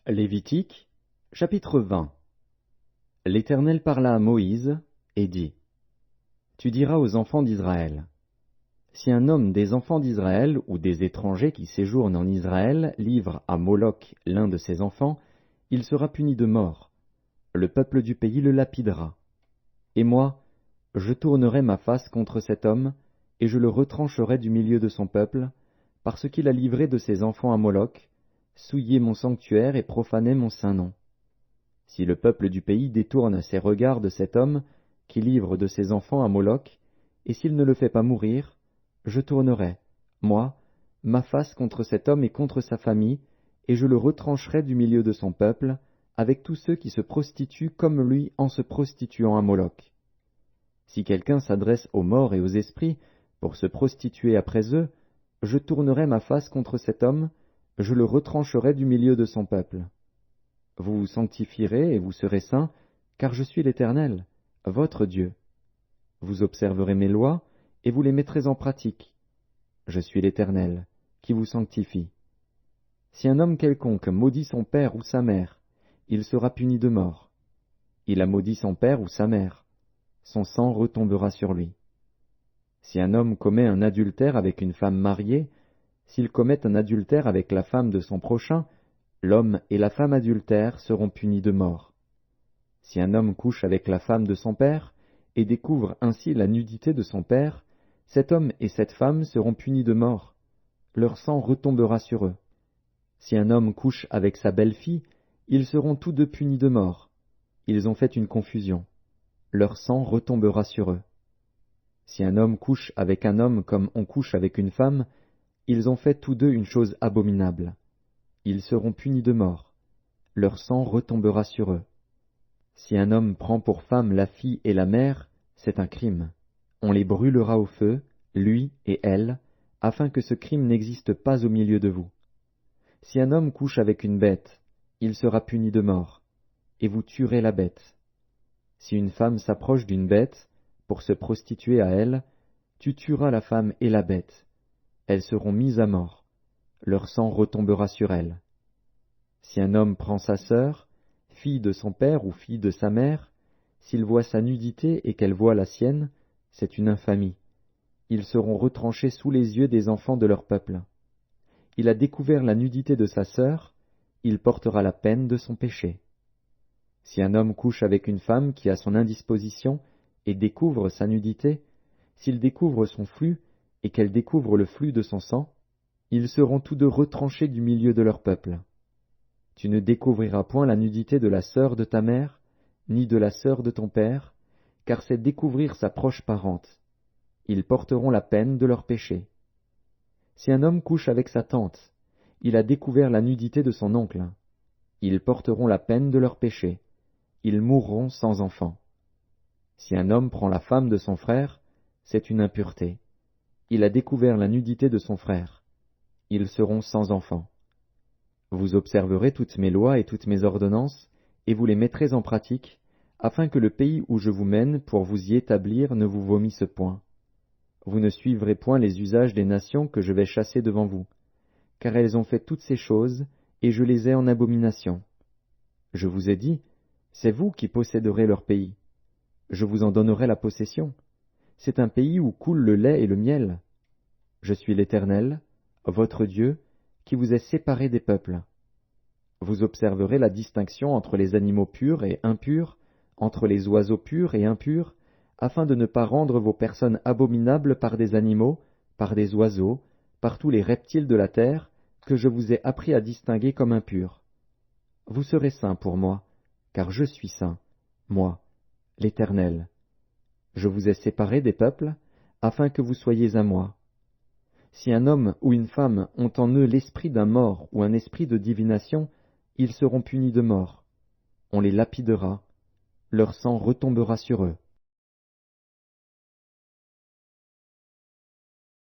Lévitique, chapitre 20. L'Éternel parla à Moïse et dit: Tu diras aux enfants d'Israël: Si un homme des enfants d'Israël ou des étrangers qui séjournent en Israël livre à Moloch l'un de ses enfants, il sera puni de mort. Le peuple du pays le lapidera. Et moi, je tournerai ma face contre cet homme, et je le retrancherai du milieu de son peuple, parce qu'il a livré de ses enfants à Moloch, souillé mon sanctuaire et profané mon saint nom. Si le peuple du pays détourne ses regards de cet homme, qui livre de ses enfants à Moloch, et s'il ne le fait pas mourir, je tournerai, moi, ma face contre cet homme et contre sa famille, et je le retrancherai du milieu de son peuple, avec tous ceux qui se prostituent comme lui en se prostituant à Moloch. Si quelqu'un s'adresse aux morts et aux esprits pour se prostituer après eux, je tournerai ma face contre cet homme, je le retrancherai du milieu de son peuple. Vous vous sanctifierez et vous serez saints, car je suis l'Éternel, votre Dieu. Vous observerez mes lois, et vous les mettrez en pratique. Je suis l'Éternel, qui vous sanctifie. Si un homme quelconque maudit son père ou sa mère, il sera puni de mort. Il a maudit son père ou sa mère. Son sang retombera sur lui. Si un homme commet un adultère avec une femme mariée, s'il commet un adultère avec la femme de son prochain, l'homme et la femme adultère seront punis de mort. Si un homme couche avec la femme de son père, et découvre ainsi la nudité de son père, cet homme et cette femme seront punis de mort. Leur sang retombera sur eux. Si un homme couche avec sa belle-fille, ils seront tous deux punis de mort. Ils ont fait une confusion. Leur sang retombera sur eux. Si un homme couche avec un homme comme on couche avec une femme, ils ont fait tous deux une chose abominable. Ils seront punis de mort. Leur sang retombera sur eux. Si un homme prend pour femme la fille et la mère, c'est un crime. On les brûlera au feu, lui et elle, afin que ce crime n'existe pas au milieu de vous. Si un homme couche avec une bête, il sera puni de mort, et vous tuerez la bête. Si une femme s'approche d'une bête, pour se prostituer à elle, tu tueras la femme et la bête. Elles seront mises à mort. Leur sang retombera sur elles. Si un homme prend sa sœur, fille de son père ou fille de sa mère, s'il voit sa nudité et qu'elle voit la sienne, c'est une infamie. Ils seront retranchés sous les yeux des enfants de leur peuple. Il a découvert la nudité de sa sœur, il portera la peine de son péché. Si un homme couche avec une femme qui a son indisposition et découvre sa nudité, s'il découvre son flux et qu'elle découvre le flux de son sang, ils seront tous deux retranchés du milieu de leur peuple. Tu ne découvriras point la nudité de la sœur de ta mère, ni de la sœur de ton père, car c'est découvrir sa proche parente. Ils porteront la peine de leur péché. Si un homme couche avec sa tante, il a découvert la nudité de son oncle. Ils porteront la peine de leur péché. Ils mourront sans enfant. Si un homme prend la femme de son frère, c'est une impureté. Il a découvert la nudité de son frère. Ils seront sans enfant. Vous observerez toutes mes lois et toutes mes ordonnances, et vous les mettrez en pratique, afin que le pays où je vous mène pour vous y établir ne vous vomisse point. Vous ne suivrez point les usages des nations que je vais chasser devant vous, car elles ont fait toutes ces choses, et je les ai en abomination. Je vous ai dit, c'est vous qui posséderez leur pays. Je vous en donnerai la possession. C'est un pays où coule le lait et le miel. Je suis l'Éternel, votre Dieu, qui vous ai séparé des peuples. Vous observerez la distinction entre les animaux purs et impurs, entre les oiseaux purs et impurs, afin de ne pas rendre vos personnes abominables par des animaux, par des oiseaux, par tous les reptiles de la terre, que je vous ai appris à distinguer comme impurs. Vous serez saints pour moi, car je suis saint, moi, l'Éternel. Je vous ai séparés des peuples, afin que vous soyez à moi. Si un homme ou une femme ont en eux l'esprit d'un mort ou un esprit de divination, ils seront punis de mort. On les lapidera, leur sang retombera sur eux.